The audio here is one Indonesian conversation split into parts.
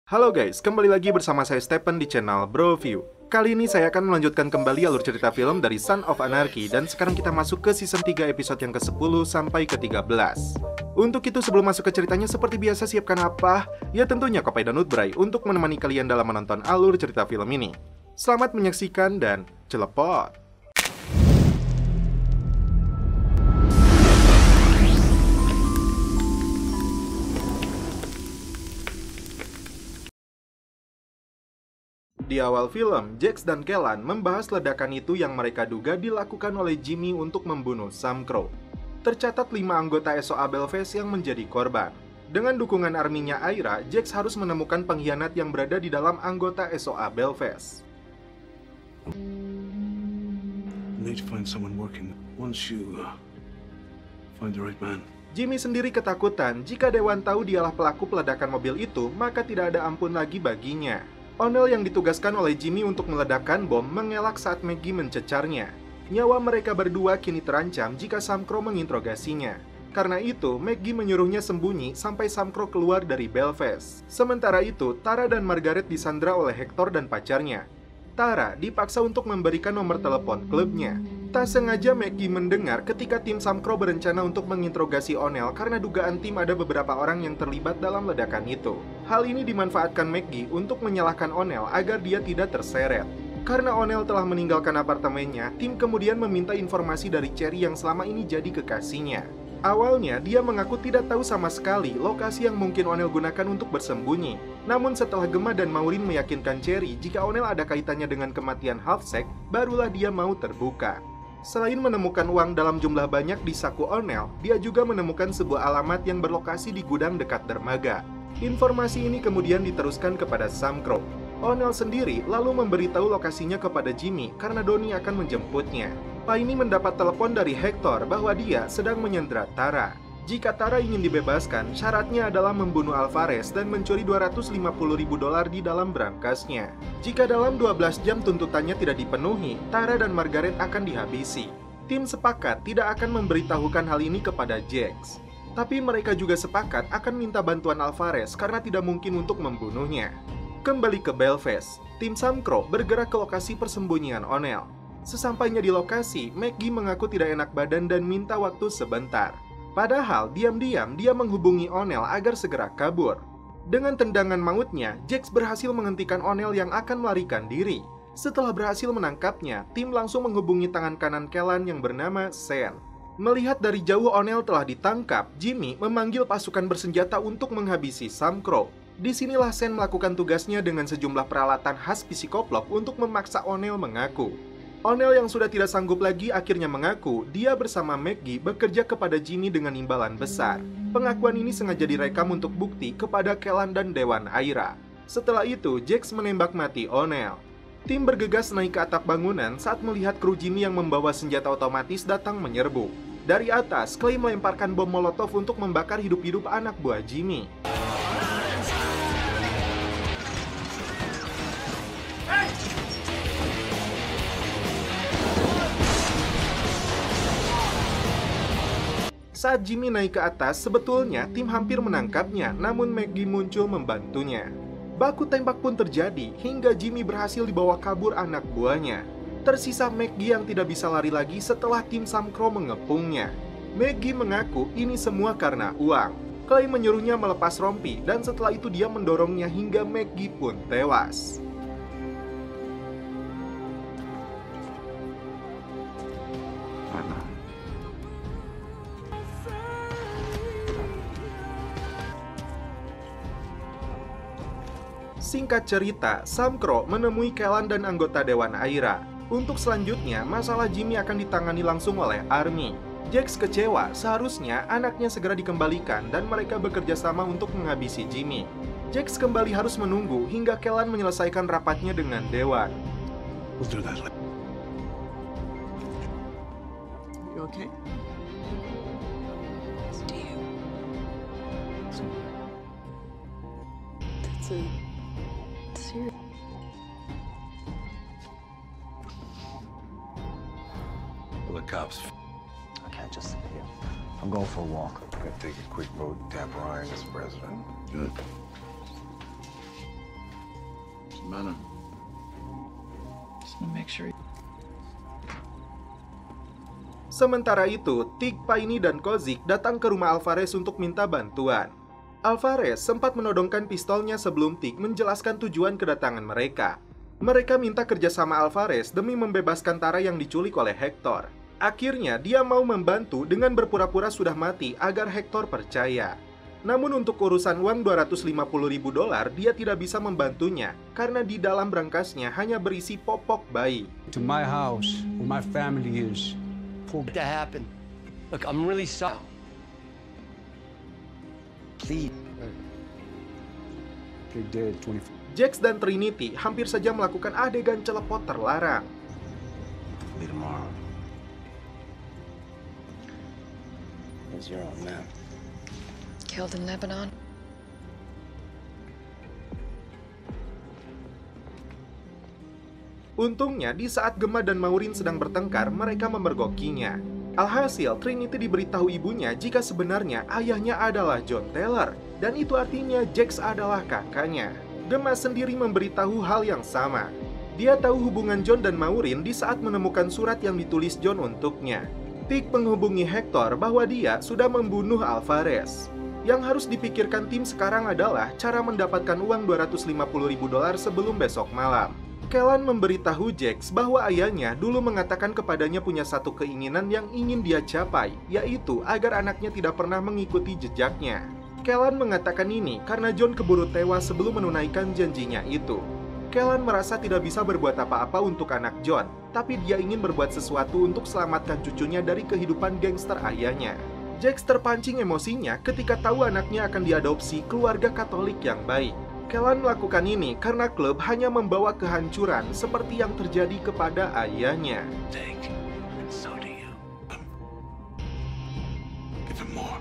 Halo guys, kembali lagi bersama saya Stephen di channel Bro View. Kali ini saya akan melanjutkan kembali alur cerita film dari Son of Anarchy. Dan sekarang kita masuk ke season 3 episode yang ke-10 sampai ke-13. Untuk itu sebelum masuk ke ceritanya, seperti biasa siapkan apa? Ya tentunya kopi dan Nutbray untuk menemani kalian dalam menonton alur cerita film ini. Selamat menyaksikan dan celepot! Di awal film, Jax dan Kellan membahas ledakan itu yang mereka duga dilakukan oleh Jimmy untuk membunuh Sam Crow. Tercatat 5 anggota SOA Belfast yang menjadi korban. Dengan dukungan arminya Aira, Jax harus menemukan pengkhianat yang berada di dalam anggota SOA Belfast. Need to find someone working. Once you find the right man. Jimmy sendiri ketakutan jika Dewan tahu dialah pelaku peledakan mobil itu, maka tidak ada ampun lagi baginya. O'Neill yang ditugaskan oleh Jimmy untuk meledakkan bom mengelak saat Maggie mencecarnya. Nyawa mereka berdua kini terancam jika Sam Crow menginterogasinya. Karena itu, Maggie menyuruhnya sembunyi sampai Sam Crow keluar dari Belfast. Sementara itu, Tara dan Margaret disandra oleh Hector dan pacarnya. Tara dipaksa untuk memberikan nomor telepon klubnya. Tak sengaja Maggie mendengar ketika tim Sam Crow berencana untuk menginterogasi O'Neill karena dugaan tim ada beberapa orang yang terlibat dalam ledakan itu. Hal ini dimanfaatkan Maggie untuk menyalahkan O'Neill agar dia tidak terseret. Karena O'Neill telah meninggalkan apartemennya, tim kemudian meminta informasi dari Cherry yang selama ini jadi kekasihnya. Awalnya, dia mengaku tidak tahu sama sekali lokasi yang mungkin O'Neill gunakan untuk bersembunyi. Namun setelah Gemma dan Maureen meyakinkan Cherry jika O'Neill ada kaitannya dengan kematian Halfsek, barulah dia mau terbuka. Selain menemukan uang dalam jumlah banyak di saku O'Neill, dia juga menemukan sebuah alamat yang berlokasi di gudang dekat dermaga. Informasi ini kemudian diteruskan kepada Sam Crow. O'Neill sendiri lalu memberitahu lokasinya kepada Jimmy karena Donnie akan menjemputnya. Paine mendapat telepon dari Hector bahwa dia sedang menyandera Tara. Jika Tara ingin dibebaskan, syaratnya adalah membunuh Alvarez dan mencuri $250.000 di dalam berangkasnya. Jika dalam 12 jam tuntutannya tidak dipenuhi, Tara dan Margaret akan dihabisi. Tim sepakat tidak akan memberitahukan hal ini kepada Jax. Tapi mereka juga sepakat akan minta bantuan Alvarez karena tidak mungkin untuk membunuhnya. Kembali ke Belfast, tim Sam Crow bergerak ke lokasi persembunyian O'Neill. Sesampainya di lokasi, Maggie mengaku tidak enak badan dan minta waktu sebentar. Padahal, diam-diam dia menghubungi O'Neill agar segera kabur. Dengan tendangan mautnya, Jax berhasil menghentikan O'Neill yang akan melarikan diri. Setelah berhasil menangkapnya, tim langsung menghubungi tangan kanan Kellan yang bernama Sen. Melihat dari jauh O'Neill telah ditangkap, Jimmy memanggil pasukan bersenjata untuk menghabisi Sam Crow. Disinilah Sen melakukan tugasnya dengan sejumlah peralatan khas psikoplok untuk memaksa O'Neill mengaku. O'Neill yang sudah tidak sanggup lagi akhirnya mengaku dia bersama Maggie bekerja kepada Jimmy dengan imbalan besar. Pengakuan ini sengaja direkam untuk bukti kepada Kellan dan Dewan Aira. Setelah itu, Jax menembak mati O'Neill. Tim bergegas naik ke atap bangunan saat melihat kru Jimmy yang membawa senjata otomatis datang menyerbu. Dari atas, Clay melemparkan bom molotov untuk membakar hidup-hidup anak buah Jimmy. Saat Jimmy naik ke atas, sebetulnya tim hampir menangkapnya, namun Maggie muncul membantunya. Baku tembak pun terjadi, hingga Jimmy berhasil dibawa kabur anak buahnya. Tersisa Maggie yang tidak bisa lari lagi setelah tim Sam Crow mengepungnya. Maggie mengaku ini semua karena uang. Clay menyuruhnya melepas rompi, dan setelah itu dia mendorongnya hingga Maggie pun tewas. Singkat cerita, Sam Crow menemui Kellan dan anggota Dewan Aira. Untuk selanjutnya, masalah Jimmy akan ditangani langsung oleh Army. Jax kecewa, seharusnya anaknya segera dikembalikan dan mereka bekerja sama untuk menghabisi Jimmy. Jax kembali harus menunggu hingga Kellan menyelesaikan rapatnya dengan Dewan. We'll do that later. You okay? Steve. That's a serious. Well, the cops. I can't just sit here. I'm going for a walk. I'm gonna take a quick vote and tap Ryan as president. Good. What's the matter? Just want to make sure. Sementara itu, Tig, Paini, dan Kozik datang ke rumah Alvarez untuk minta bantuan. Alvarez sempat menodongkan pistolnya sebelum Tig menjelaskan tujuan kedatangan mereka. Mereka minta kerjasama Alvarez demi membebaskan Tara yang diculik oleh Hector. Akhirnya, dia mau membantu dengan berpura-pura sudah mati agar Hector percaya. Namun untuk urusan uang $250.000, dia tidak bisa membantunya karena di dalam berangkasnya hanya berisi popok bayi. To my house, where my family is. That happened. Look, I'm really sorry. Please. They dead 24. Jax dan Trinity hampir saja melakukan adegan celepot terlarang. Be tomorrow. Where's your old man? Killed in Lebanon. Untungnya, di saat Gemma dan Maureen sedang bertengkar, mereka memergokinya. Alhasil, Trinity diberitahu ibunya jika sebenarnya ayahnya adalah John Taylor, dan itu artinya Jax adalah kakaknya. Gemma sendiri memberitahu hal yang sama. Dia tahu hubungan John dan Maureen di saat menemukan surat yang ditulis John untuknya. Tig menghubungi Hector bahwa dia sudah membunuh Alvarez. Yang harus dipikirkan tim sekarang adalah cara mendapatkan uang $250.000 sebelum besok malam. Kellan memberitahu Jax bahwa ayahnya dulu mengatakan kepadanya punya satu keinginan yang ingin dia capai, yaitu agar anaknya tidak pernah mengikuti jejaknya. Kellan mengatakan ini karena John keburu tewas sebelum menunaikan janjinya itu. Kellan merasa tidak bisa berbuat apa-apa untuk anak John, tapi dia ingin berbuat sesuatu untuk selamatkan cucunya dari kehidupan gangster ayahnya. Jax terpancing emosinya ketika tahu anaknya akan diadopsi keluarga Katolik yang baik. Kellan melakukan ini karena klub hanya membawa kehancuran seperti yang terjadi kepada ayahnya. Take, and so do you. Give him more.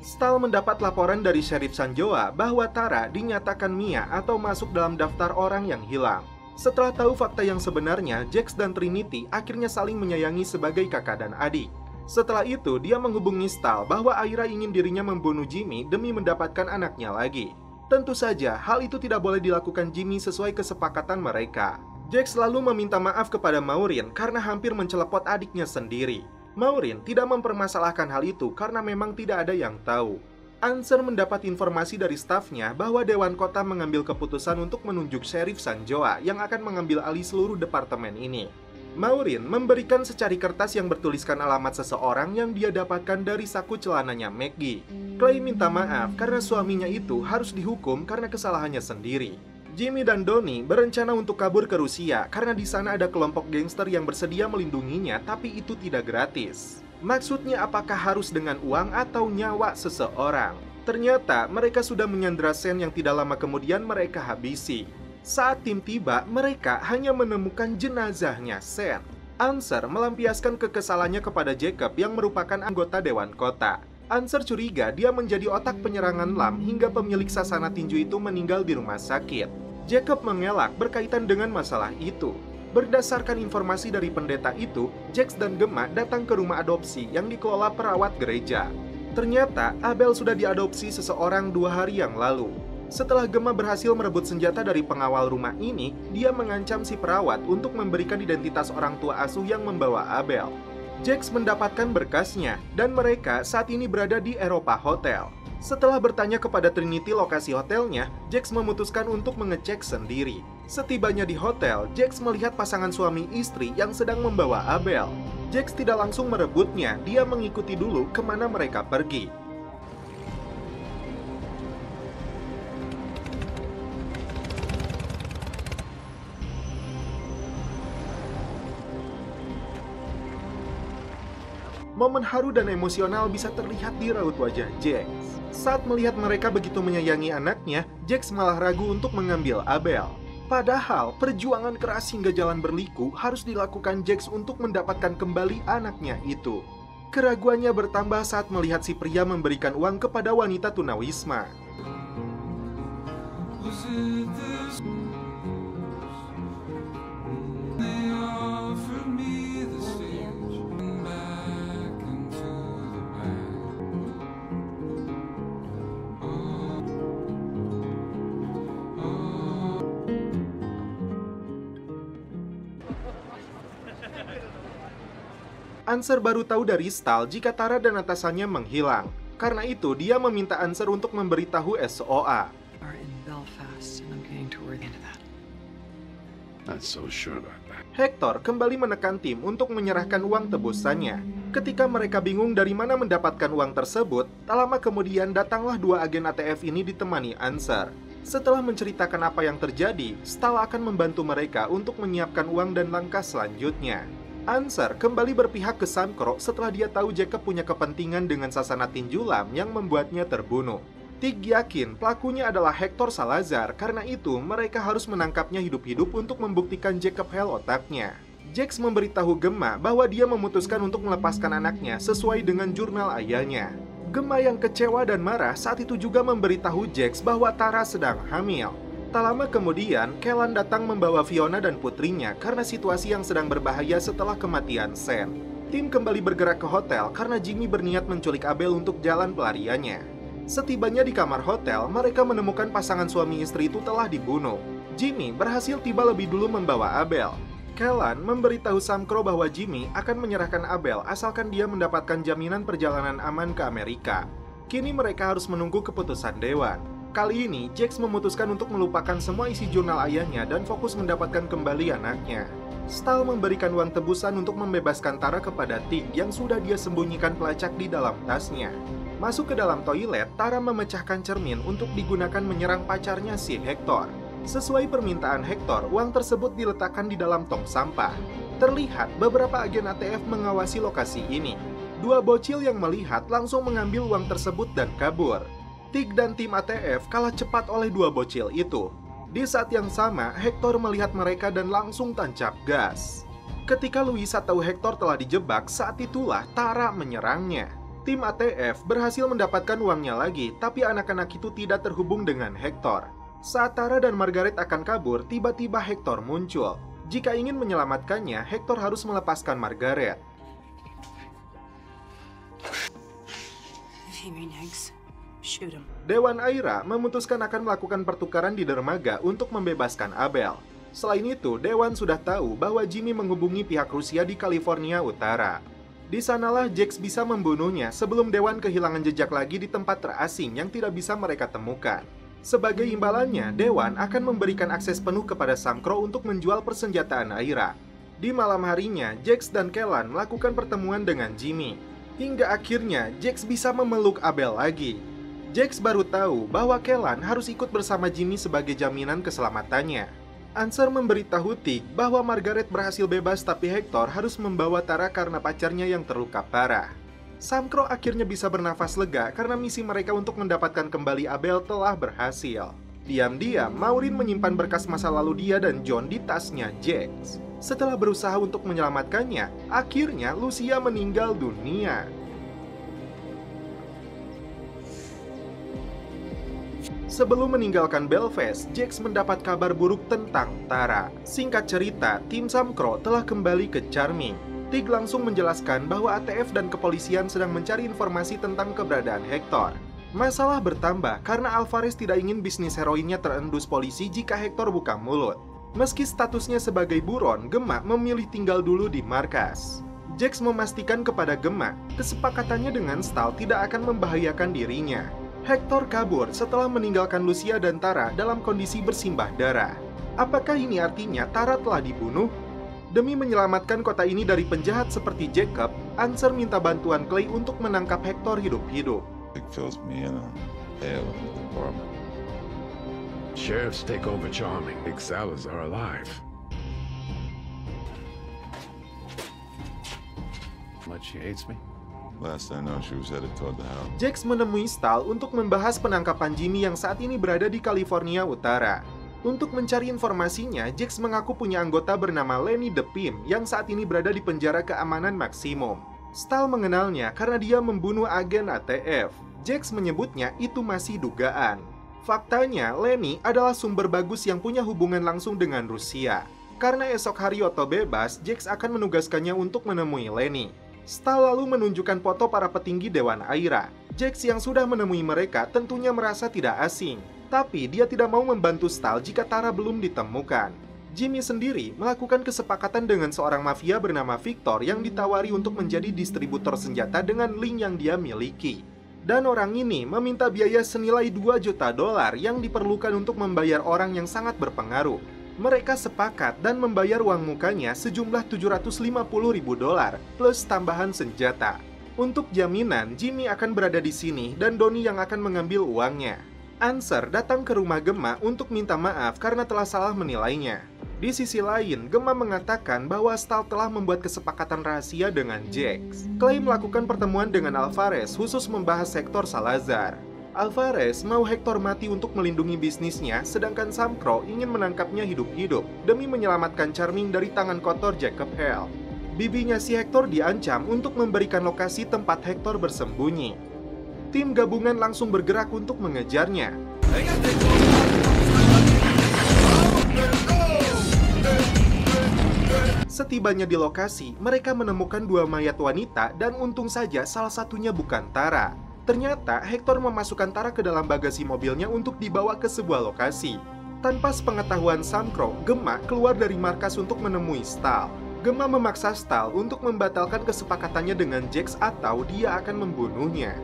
Stahl mendapat laporan dari Sheriff Sanjoa bahwa Tara dinyatakan Mia atau masuk dalam daftar orang yang hilang. Setelah tahu fakta yang sebenarnya, Jax dan Trinity akhirnya saling menyayangi sebagai kakak dan adik. Setelah itu, dia menghubungi Stahl bahwa Ira ingin dirinya membunuh Jimmy demi mendapatkan anaknya lagi. Tentu saja, hal itu tidak boleh dilakukan Jimmy sesuai kesepakatan mereka. Jax lalu meminta maaf kepada Maureen karena hampir mencelepot adiknya sendiri. Maureen tidak mempermasalahkan hal itu karena memang tidak ada yang tahu. Answer mendapat informasi dari stafnya bahwa Dewan Kota mengambil keputusan untuk menunjuk Sheriff Sanjoa yang akan mengambil alih seluruh departemen ini. Maureen memberikan secari kertas yang bertuliskan alamat seseorang yang dia dapatkan dari saku celananya Maggie. Clay minta maaf karena suaminya itu harus dihukum karena kesalahannya sendiri. Jimmy dan Donnie berencana untuk kabur ke Rusia karena di sana ada kelompok gangster yang bersedia melindunginya, tapi itu tidak gratis. Maksudnya apakah harus dengan uang atau nyawa seseorang? Ternyata mereka sudah menyandra Sen yang tidak lama kemudian mereka habisi. Saat tim tiba, mereka hanya menemukan jenazahnya Sen. Answer melampiaskan kekesalannya kepada Jacob yang merupakan anggota Dewan Kota. Answer curiga dia menjadi otak penyerangan Lam hingga pemilik sasana tinju itu meninggal di rumah sakit. Jacob mengelak berkaitan dengan masalah itu. Berdasarkan informasi dari pendeta itu, Jax dan Gemma datang ke rumah adopsi yang dikelola perawat gereja. Ternyata Abel sudah diadopsi seseorang 2 hari yang lalu. Setelah Gemma berhasil merebut senjata dari pengawal rumah ini, dia mengancam si perawat untuk memberikan identitas orang tua asuh yang membawa Abel. Jax mendapatkan berkasnya, dan mereka saat ini berada di Eropa Hotel. Setelah bertanya kepada Trinity lokasi hotelnya, Jax memutuskan untuk mengecek sendiri. Setibanya di hotel, Jax melihat pasangan suami istri yang sedang membawa Abel. Jax tidak langsung merebutnya, dia mengikuti dulu kemana mereka pergi. Momen haru dan emosional bisa terlihat di raut wajah Jax. Saat melihat mereka begitu menyayangi anaknya, Jax malah ragu untuk mengambil Abel. Padahal, perjuangan keras hingga jalan berliku harus dilakukan Jax untuk mendapatkan kembali anaknya itu. Keraguannya bertambah saat melihat si pria memberikan uang kepada wanita tunawisma. Answer baru tahu dari Stahl jika Tara dan atasannya menghilang. Karena itu, dia meminta Answer untuk memberitahu SOA. Are in Belfast, and I'm getting toward the end of that. Not so sure about that. Hector kembali menekan tim untuk menyerahkan uang tebusannya. Ketika mereka bingung dari mana mendapatkan uang tersebut, tak lama kemudian datanglah dua agen ATF ini ditemani Answer. Setelah menceritakan apa yang terjadi, Stahl akan membantu mereka untuk menyiapkan uang dan langkah selanjutnya. Answer kembali berpihak ke Sam Crow setelah dia tahu Jacob punya kepentingan dengan sasana tinju lam yang membuatnya terbunuh. Tig yakin pelakunya adalah Hector Salazar, karena itu mereka harus menangkapnya hidup-hidup untuk membuktikan Jacob hel otaknya. Jax memberitahu Gemma bahwa dia memutuskan untuk melepaskan anaknya sesuai dengan jurnal ayahnya. Gemma yang kecewa dan marah saat itu juga memberitahu Jax bahwa Tara sedang hamil. Tak lama kemudian, Kellan datang membawa Fiona dan putrinya karena situasi yang sedang berbahaya setelah kematian Sen. Tim kembali bergerak ke hotel karena Jimmy berniat menculik Abel untuk jalan pelariannya. Setibanya di kamar hotel, mereka menemukan pasangan suami istri itu telah dibunuh. Jimmy berhasil tiba lebih dulu membawa Abel. Kellan memberitahu Sam Crow bahwa Jimmy akan menyerahkan Abel asalkan dia mendapatkan jaminan perjalanan aman ke Amerika. Kini mereka harus menunggu keputusan Dewan. Kali ini, Jax memutuskan untuk melupakan semua isi jurnal ayahnya dan fokus mendapatkan kembali anaknya. Stahl memberikan uang tebusan untuk membebaskan Tara kepada Tig yang sudah dia sembunyikan pelacak di dalam tasnya. Masuk ke dalam toilet, Tara memecahkan cermin untuk digunakan menyerang pacarnya si Hector. Sesuai permintaan Hector, uang tersebut diletakkan di dalam tong sampah. Terlihat beberapa agen ATF mengawasi lokasi ini. Dua bocil yang melihat langsung mengambil uang tersebut dan kabur. Tig dan tim ATF kalah cepat oleh dua bocil itu. Di saat yang sama, Hector melihat mereka dan langsung tancap gas. Ketika Luisa tahu Hector telah dijebak, saat itulah Tara menyerangnya. Tim ATF berhasil mendapatkan uangnya lagi, tapi anak-anak itu tidak terhubung dengan Hector. Saat Tara dan Margaret akan kabur, tiba-tiba Hector muncul. Jika ingin menyelamatkannya, Hector harus melepaskan Margaret. Dewan Aira memutuskan akan melakukan pertukaran di dermaga untuk membebaskan Abel. Selain itu, Dewan sudah tahu bahwa Jimmy menghubungi pihak Rusia di California Utara. Di sanalah Jax bisa membunuhnya sebelum Dewan kehilangan jejak lagi di tempat terasing yang tidak bisa mereka temukan. Sebagai imbalannya, Dewan akan memberikan akses penuh kepada Sam Crow untuk menjual persenjataan Aira. Di malam harinya, Jax dan Kellan melakukan pertemuan dengan Jimmy. Hingga akhirnya, Jax bisa memeluk Abel lagi. Jax baru tahu bahwa Kellan harus ikut bersama Jimmy sebagai jaminan keselamatannya. Answer memberitahu Tig bahwa Margaret berhasil bebas tapi Hector harus membawa Tara karena pacarnya yang terluka parah. Sam Crow akhirnya bisa bernafas lega karena misi mereka untuk mendapatkan kembali Abel telah berhasil. Diam-diam, Maureen menyimpan berkas masa lalu dia dan John di tasnya Jax. Setelah berusaha untuk menyelamatkannya, akhirnya Lucia meninggal dunia. Sebelum meninggalkan Belfast, Jax mendapat kabar buruk tentang Tara. Singkat cerita, tim Sam Crow telah kembali ke Charming. Tig langsung menjelaskan bahwa ATF dan kepolisian sedang mencari informasi tentang keberadaan Hector. Masalah bertambah karena Alvarez tidak ingin bisnis heroinnya terendus polisi jika Hector buka mulut. Meski statusnya sebagai buron, Gemma memilih tinggal dulu di markas. Jax memastikan kepada Gemma, kesepakatannya dengan Stahl tidak akan membahayakan dirinya. Hector kabur setelah meninggalkan Lucia dan Tara dalam kondisi bersimbah darah. Apakah ini artinya Tara telah dibunuh? Demi menyelamatkan kota ini dari penjahat seperti Jacob, Answer minta bantuan Clay untuk menangkap Hector hidup-hidup. It fills me in on Hale in the department. Sheriffs take over Charming. Big Salazar alive. Much she hates me. Last I know, she was headed toward the house. Jax menemui Stahl untuk membahas penangkapan Jimmy yang saat ini berada di California Utara. Untuk mencari informasinya, Jax mengaku punya anggota bernama Lenny the Pimp yang saat ini berada di penjara keamanan maksimum. Stahl mengenalnya karena dia membunuh agen ATF. Jax menyebutnya itu masih dugaan. Faktanya, Lenny adalah sumber bagus yang punya hubungan langsung dengan Rusia. Karena esok hari Otto bebas, Jax akan menugaskannya untuk menemui Lenny. Stahl lalu menunjukkan foto para petinggi Dewan Aira. Jax yang sudah menemui mereka tentunya merasa tidak asing. Tapi dia tidak mau membantu Stahl jika Tara belum ditemukan. Jimmy sendiri melakukan kesepakatan dengan seorang mafia bernama Victor yang ditawari untuk menjadi distributor senjata dengan link yang dia miliki. Dan orang ini meminta biaya senilai 2 juta dolar yang diperlukan untuk membayar orang yang sangat berpengaruh. Mereka sepakat dan membayar uang mukanya sejumlah 750.000 dolar plus tambahan senjata. Untuk jaminan, Jimmy akan berada di sini dan Donnie yang akan mengambil uangnya. Answer datang ke rumah Gemma untuk minta maaf karena telah salah menilainya. Di sisi lain, Gemma mengatakan bahwa Stahl telah membuat kesepakatan rahasia dengan Jax. Clay melakukan pertemuan dengan Alvarez khusus membahas Hector Salazar. Alvarez mau Hector mati untuk melindungi bisnisnya, sedangkan Sam Crow ingin menangkapnya hidup-hidup demi menyelamatkan Charming dari tangan kotor Jacob Hale. Bibinya si Hector diancam untuk memberikan lokasi tempat Hector bersembunyi. Tim gabungan langsung bergerak untuk mengejarnya. Setibanya di lokasi, mereka menemukan 2 mayat wanita dan untung saja salah satunya bukan Tara. Ternyata Hector memasukkan Tara ke dalam bagasi mobilnya untuk dibawa ke sebuah lokasi. Tanpa sepengetahuan Sam Crow, Gemma keluar dari markas untuk menemui Stahl. Gemma memaksa Stahl untuk membatalkan kesepakatannya dengan Jax atau dia akan membunuhnya.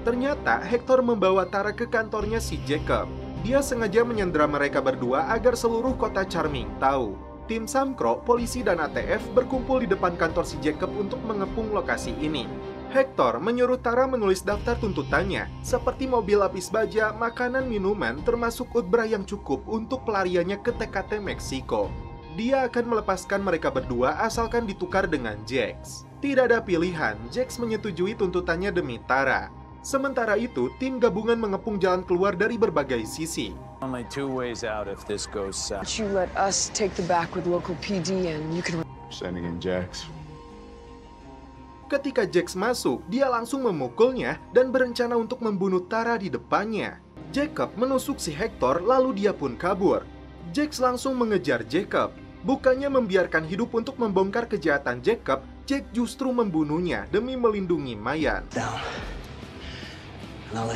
Ternyata Hector membawa Tara ke kantornya si Jacob. Dia sengaja menyandera mereka berdua agar seluruh kota Charming tahu. Tim Sam Crow, polisi, dan ATF berkumpul di depan kantor si Jacob untuk mengepung lokasi ini. Hector menyuruh Tara menulis daftar tuntutannya, seperti mobil lapis baja, makanan, minuman, termasuk utbra yang cukup untuk pelariannya ke TKT Meksiko. Dia akan melepaskan mereka berdua asalkan ditukar dengan Jax. Tidak ada pilihan, Jax menyetujui tuntutannya demi Tara. Sementara itu, tim gabungan mengepung jalan keluar dari berbagai sisi. Only 2 ways out if this goes south. You let us take the back with local PD and you can... Sending in Jax. Ketika Jax masuk, dia langsung memukulnya dan berencana untuk membunuh Tara di depannya. Jacob menusuk si Hector lalu dia pun kabur. Jax langsung mengejar Jacob. Bukannya membiarkan hidup untuk membongkar kejahatan Jacob, Jax justru membunuhnya demi melindungi mayat. Down. And I'll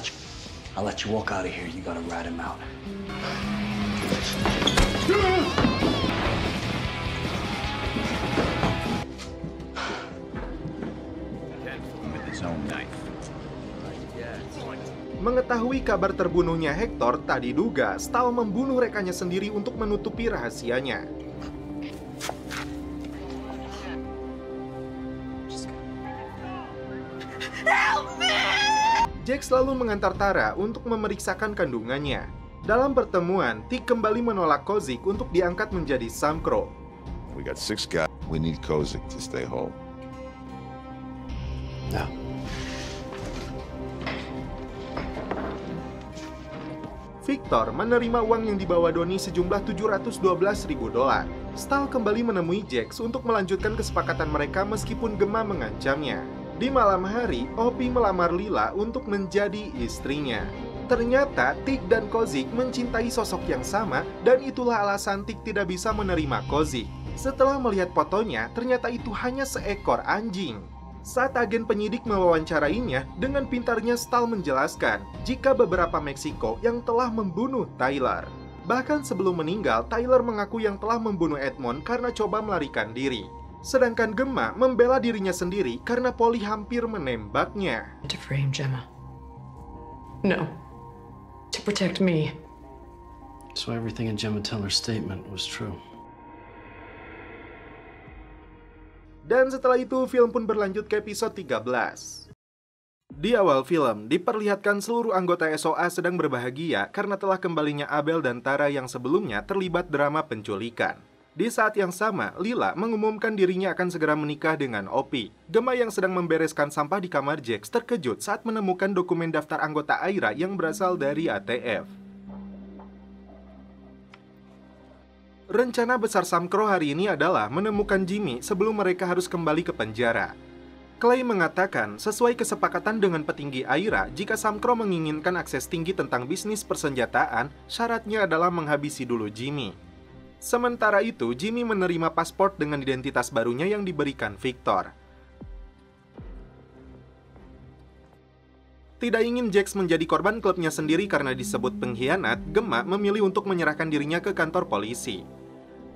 let you walk out of here. You gotta rat him out. With his own knife. Mengetahui kabar terbunuhnya Hector, tak diduga Stahl membunuh rekannya sendiri untuk menutupi rahasianya. Jax lalu mengantar Tara untuk memeriksakan kandungannya. Dalam pertemuan, Tick kembali menolak Kozik untuk diangkat menjadi Sam Crow. We got 6 guys. We need Kozik to stay whole. No. Victor menerima uang yang dibawa Donnie sejumlah 712.000 dolar. Stahl kembali menemui Jax untuk melanjutkan kesepakatan mereka meskipun Gemma mengancamnya. Di malam hari, Opie melamar Lila untuk menjadi istrinya. Ternyata Tick dan Kozik mencintai sosok yang sama dan itulah alasan Tick tidak bisa menerima Kozik. Setelah melihat fotonya, ternyata itu hanya seekor anjing. Saat agen penyidik mewawancarainya, dengan pintarnya Stahl menjelaskan jika beberapa Meksiko yang telah membunuh Tyler. Bahkan sebelum meninggal, Tyler mengaku yang telah membunuh Edmond karena coba melarikan diri. Sedangkan Gemma membela dirinya sendiri karena Polly hampir menembaknya. To frame Gemma. No. To protect me. So everything in Gemma Teller's statement was true. Dan setelah itu, film pun berlanjut ke episode 13. Di awal film, diperlihatkan seluruh anggota SOA sedang berbahagia karena telah kembalinya Abel dan Tara yang sebelumnya terlibat drama penculikan. Di saat yang sama, Lila mengumumkan dirinya akan segera menikah dengan Opie. Gemma yang sedang membereskan sampah di kamar Jax terkejut saat menemukan dokumen daftar anggota AIRA yang berasal dari ATF. Rencana besar Sam Crow hari ini adalah menemukan Jimmy sebelum mereka harus kembali ke penjara. Clay mengatakan sesuai kesepakatan dengan petinggi AIRA, jika Sam Crow menginginkan akses tinggi tentang bisnis persenjataan, syaratnya adalah menghabisi dulu Jimmy. Sementara itu, Jimmy menerima paspor dengan identitas barunya yang diberikan Victor. Tidak ingin Jax menjadi korban klubnya sendiri karena disebut pengkhianat, Gemma memilih untuk menyerahkan dirinya ke kantor polisi.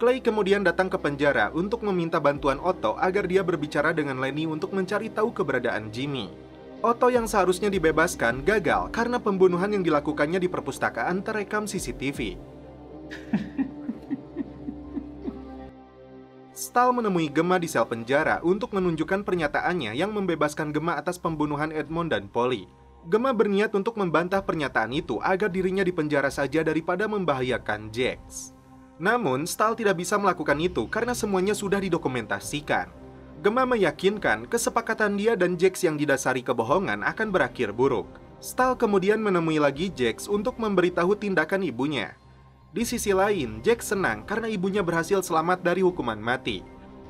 Clay kemudian datang ke penjara untuk meminta bantuan Otto agar dia berbicara dengan Lenny untuk mencari tahu keberadaan Jimmy. Otto yang seharusnya dibebaskan gagal karena pembunuhan yang dilakukannya di perpustakaan terekam CCTV. Stahl menemui Gemma di sel penjara untuk menunjukkan pernyataannya yang membebaskan Gemma atas pembunuhan Edmond dan Polly. Gemma berniat untuk membantah pernyataan itu agar dirinya dipenjara saja daripada membahayakan Jax. Namun, Stahl tidak bisa melakukan itu karena semuanya sudah didokumentasikan. Gemma meyakinkan kesepakatan dia dan Jax yang didasari kebohongan akan berakhir buruk. Stahl kemudian menemui lagi Jax untuk memberitahu tindakan ibunya. Di sisi lain, Jax senang karena ibunya berhasil selamat dari hukuman mati.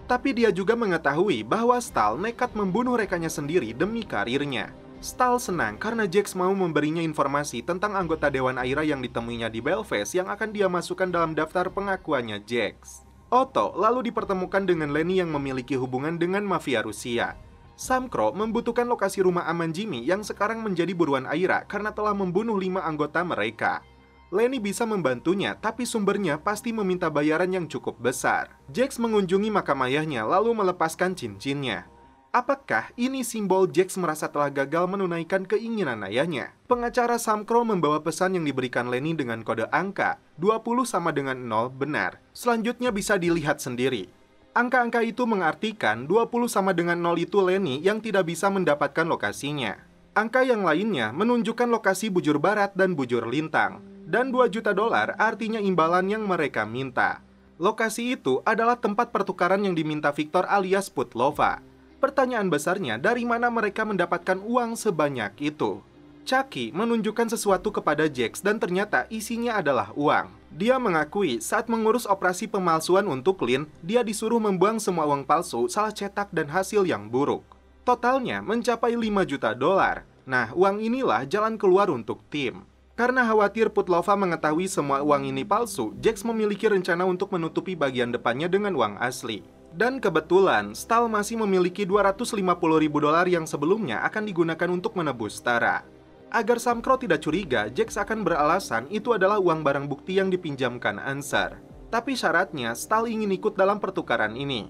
Tapi dia juga mengetahui bahwa Stahl nekat membunuh rekannya sendiri demi karirnya. Stahl senang karena Jax mau memberinya informasi tentang anggota Dewan Aira yang ditemuinya di Belfast yang akan dia masukkan dalam daftar pengakuannya Jax. Otto lalu dipertemukan dengan Lenny yang memiliki hubungan dengan mafia Rusia. Sam Crow membutuhkan lokasi rumah aman Jimmy yang sekarang menjadi buruan Aira karena telah membunuh 5 anggota mereka. Lenny bisa membantunya, tapi sumbernya pasti meminta bayaran yang cukup besar. Jax mengunjungi makam ayahnya lalu melepaskan cincinnya. Apakah ini simbol Jax merasa telah gagal menunaikan keinginan ayahnya? Pengacara Sam Crow membawa pesan yang diberikan Lenny dengan kode angka 20 sama dengan 0 benar. Selanjutnya bisa dilihat sendiri. Angka-angka itu mengartikan 20 sama dengan 0 itu Lenny yang tidak bisa mendapatkan lokasinya. Angka yang lainnya menunjukkan lokasi bujur barat dan bujur lintang. Dan 2 juta dolar artinya imbalan yang mereka minta. Lokasi itu adalah tempat pertukaran yang diminta Victor alias Putlova. Pertanyaan besarnya, dari mana mereka mendapatkan uang sebanyak itu? Chucky menunjukkan sesuatu kepada Jax dan ternyata isinya adalah uang. Dia mengakui saat mengurus operasi pemalsuan untuk Lynn, dia disuruh membuang semua uang palsu, salah cetak dan hasil yang buruk. Totalnya mencapai 5 juta dolar. Nah, uang inilah jalan keluar untuk tim. Karena khawatir Putlova mengetahui semua uang ini palsu, Jax memiliki rencana untuk menutupi bagian depannya dengan uang asli. Dan kebetulan, Stahl masih memiliki 250.000 dolar yang sebelumnya akan digunakan untuk menebus Tara. Agar Sam Crow tidak curiga, Jax akan beralasan itu adalah uang barang bukti yang dipinjamkan Ansar. Tapi syaratnya, Stahl ingin ikut dalam pertukaran ini.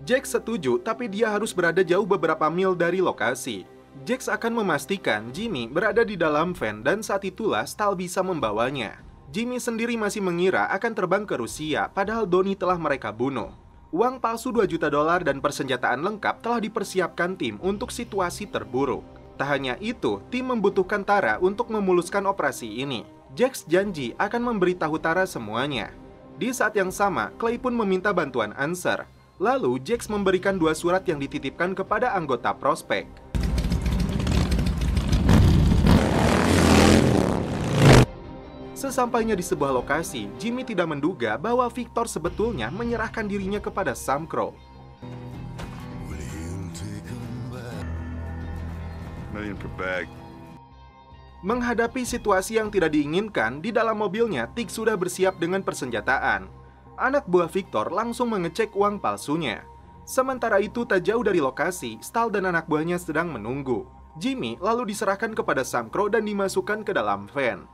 Jax setuju, tapi dia harus berada jauh beberapa mil dari lokasi. Jax akan memastikan Jimmy berada di dalam van dan saat itulah Stahl bisa membawanya. Jimmy sendiri masih mengira akan terbang ke Rusia, padahal Donnie telah mereka bunuh. Uang palsu 2 juta dolar dan persenjataan lengkap telah dipersiapkan tim untuk situasi terburuk. Tak hanya itu, tim membutuhkan Tara untuk memuluskan operasi ini. Jax janji akan memberitahu Tara semuanya. Di saat yang sama, Clay pun meminta bantuan Ansar. Lalu, Jax memberikan 2 surat yang dititipkan kepada anggota prospek. Sesampainya di sebuah lokasi, Jimmy tidak menduga bahwa Victor sebetulnya menyerahkan dirinya kepada Sam Crow. Menghadapi situasi yang tidak diinginkan, di dalam mobilnya, Tig sudah bersiap dengan persenjataan. Anak buah Victor langsung mengecek uang palsunya. Sementara itu, tak jauh dari lokasi, Stahl dan anak buahnya sedang menunggu. Jimmy lalu diserahkan kepada Sam Crow dan dimasukkan ke dalam van.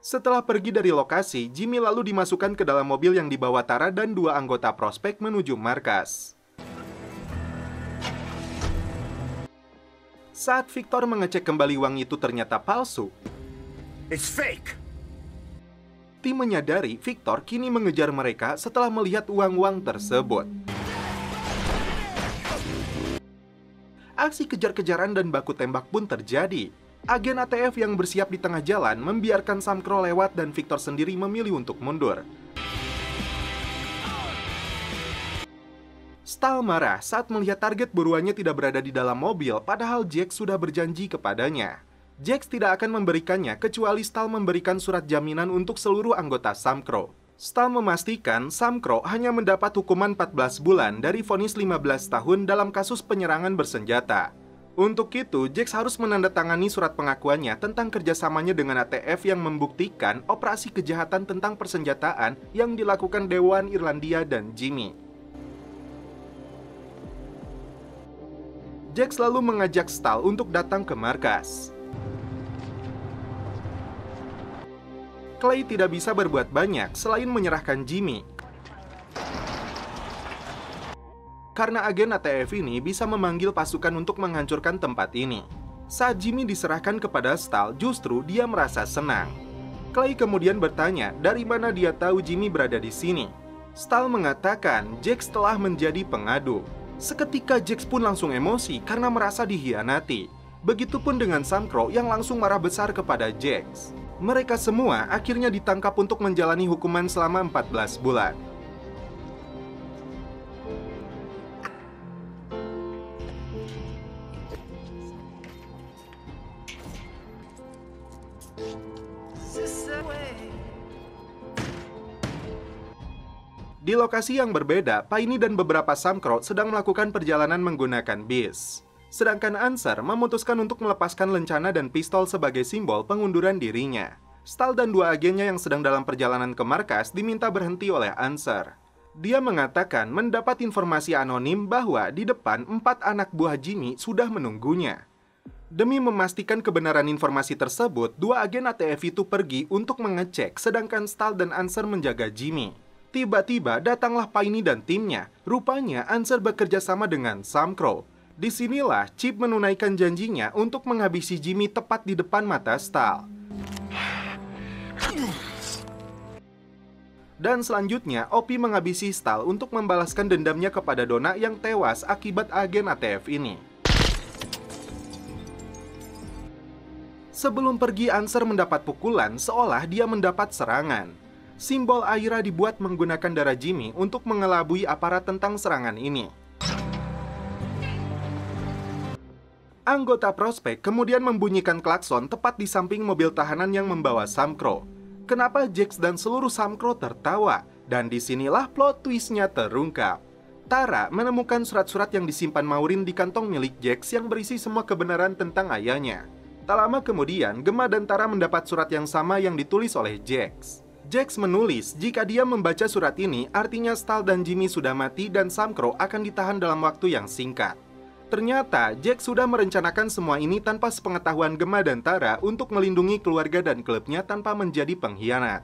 Setelah pergi dari lokasi, Jimmy lalu dimasukkan ke dalam mobil yang dibawa Tara dan 2 anggota prospek menuju markas. Saat Victor mengecek kembali uang itu ternyata palsu. It's fake. Tim menyadari Victor kini mengejar mereka setelah melihat uang-uang tersebut. Aksi kejar-kejaran dan baku tembak pun terjadi. Agen ATF yang bersiap di tengah jalan membiarkan Sam Crow lewat dan Victor sendiri memilih untuk mundur. Stahl marah saat melihat target buruannya tidak berada di dalam mobil, padahal Jax sudah berjanji kepadanya. Jax tidak akan memberikannya kecuali Stahl memberikan surat jaminan untuk seluruh anggota Sam Crow. Stahl memastikan Sam Crow hanya mendapat hukuman 14 bulan dari vonis 15 tahun dalam kasus penyerangan bersenjata. Untuk itu, Jax harus menandatangani surat pengakuannya tentang kerjasamanya dengan ATF yang membuktikan operasi kejahatan tentang persenjataan yang dilakukan Dewan Irlandia dan Jimmy. Jax lalu mengajak Stahl untuk datang ke markas. Clay tidak bisa berbuat banyak selain menyerahkan Jimmy. Karena agen ATF ini bisa memanggil pasukan untuk menghancurkan tempat ini. Saat Jimmy diserahkan kepada Stahl, justru dia merasa senang. Clay kemudian bertanya dari mana dia tahu Jimmy berada di sini. Stahl mengatakan Jax telah menjadi pengadu. Seketika Jax pun langsung emosi karena merasa dihianati. Begitupun dengan Sam Crow yang langsung marah besar kepada Jax. Mereka semua akhirnya ditangkap untuk menjalani hukuman selama 14 bulan. Di lokasi yang berbeda, Piney dan beberapa Sam Crow sedang melakukan perjalanan menggunakan bis. Sedangkan Answer memutuskan untuk melepaskan lencana dan pistol sebagai simbol pengunduran dirinya. Stahl dan dua agennya yang sedang dalam perjalanan ke markas diminta berhenti oleh Answer. Dia mengatakan mendapat informasi anonim bahwa di depan 4 anak buah Jimmy sudah menunggunya. Demi memastikan kebenaran informasi tersebut, dua agen ATF itu pergi untuk mengecek, sedangkan Stahl dan Answer menjaga Jimmy. Tiba-tiba datanglah Piney dan timnya. Rupanya Answer bekerja sama dengan Sam Crow. Disinilah Chip menunaikan janjinya untuk menghabisi Jimmy tepat di depan mata Stahl. Dan selanjutnya, Opie menghabisi Stahl untuk membalaskan dendamnya kepada Donna yang tewas akibat agen ATF ini. Sebelum pergi, Answer mendapat pukulan seolah dia mendapat serangan. Simbol Aira dibuat menggunakan darah Jimmy untuk mengelabui aparat tentang serangan ini. Anggota Prospek kemudian membunyikan klakson tepat di samping mobil tahanan yang membawa Sam Crow. Kenapa Jax dan seluruh Sam Crow tertawa? Dan disinilah plot twistnya terungkap. Tara menemukan surat-surat yang disimpan Maureen di kantong milik Jax yang berisi semua kebenaran tentang ayahnya. Tak lama kemudian, Gemma dan Tara mendapat surat yang sama yang ditulis oleh Jax. Jax menulis jika dia membaca surat ini, artinya Stahl dan Jimmy sudah mati dan Sam Crow akan ditahan dalam waktu yang singkat. Ternyata, Jax sudah merencanakan semua ini tanpa sepengetahuan Gemma dan Tara untuk melindungi keluarga dan klubnya tanpa menjadi pengkhianat.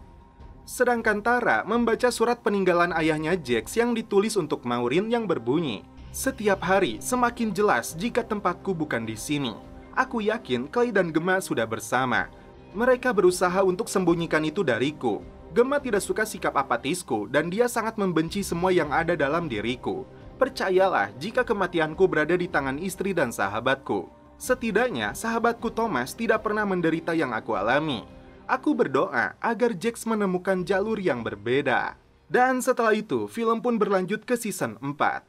Sedangkan Tara membaca surat peninggalan ayahnya Jax yang ditulis untuk Maureen yang berbunyi, "Setiap hari semakin jelas jika tempatku bukan di sini. Aku yakin Clay dan Gemma sudah bersama. Mereka berusaha untuk sembunyikan itu dariku. Gemma tidak suka sikap apatisku dan dia sangat membenci semua yang ada dalam diriku. Percayalah jika kematianku berada di tangan istri dan sahabatku. Setidaknya sahabatku Thomas tidak pernah menderita yang aku alami. Aku berdoa agar Jax menemukan jalur yang berbeda." Dan setelah itu, film pun berlanjut ke season 4.